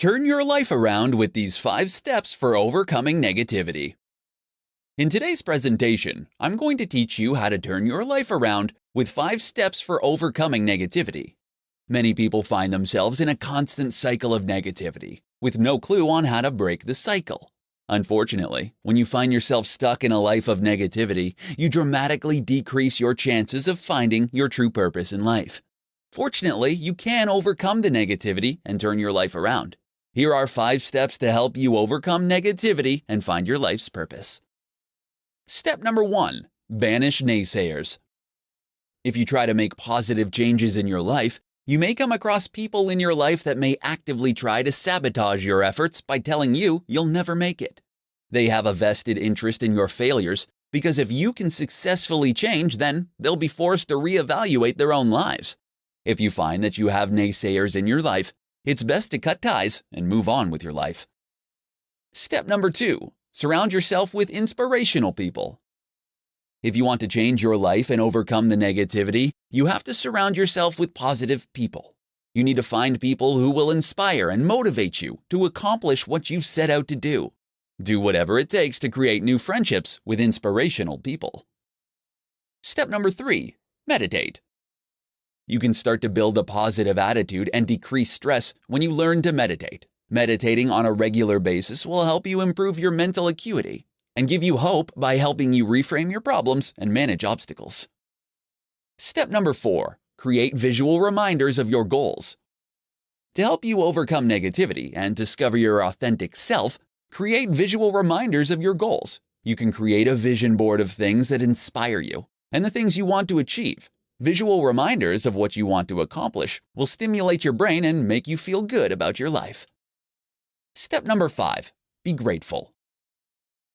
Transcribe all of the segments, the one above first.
Turn your life around with these 5 steps for overcoming negativity. In today's presentation, I'm going to teach you how to turn your life around with 5 steps for overcoming negativity. Many people find themselves in a constant cycle of negativity, with no clue on how to break the cycle. Unfortunately, when you find yourself stuck in a life of negativity, you dramatically decrease your chances of finding your true purpose in life. Fortunately, you can overcome the negativity and turn your life around. Here are 5 steps to help you overcome negativity and find your life's purpose. Step number 1. Banish naysayers. If you try to make positive changes in your life, you may come across people in your life that may actively try to sabotage your efforts by telling you you'll never make it. They have a vested interest in your failures because if you can successfully change, then they'll be forced to reevaluate their own lives. If you find that you have naysayers in your life, it's best to cut ties and move on with your life. Step number 2. Surround yourself with inspirational people. If you want to change your life and overcome the negativity, you have to surround yourself with positive people. You need to find people who will inspire and motivate you to accomplish what you've set out to do. Do whatever it takes to create new friendships with inspirational people. Step number 3. Meditate. You can start to build a positive attitude and decrease stress when you learn to meditate. Meditating on a regular basis will help you improve your mental acuity and give you hope by helping you reframe your problems and manage obstacles. Step number 4. Create visual reminders of your goals. To help you overcome negativity and discover your authentic self, create visual reminders of your goals. You can create a vision board of things that inspire you and the things you want to achieve. Visual reminders of what you want to accomplish will stimulate your brain and make you feel good about your life. Step number 5. Be grateful.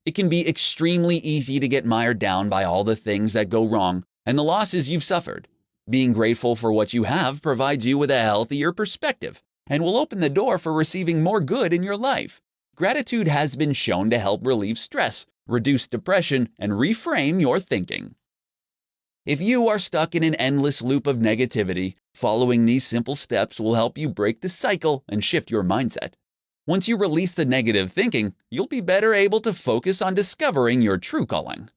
It can be extremely easy to get mired down by all the things that go wrong and the losses you've suffered. Being grateful for what you have provides you with a healthier perspective and will open the door for receiving more good in your life. Gratitude has been shown to help relieve stress, reduce depression, and reframe your thinking. If you are stuck in an endless loop of negativity, following these simple steps will help you break the cycle and shift your mindset. Once you release the negative thinking, you'll be better able to focus on discovering your true calling.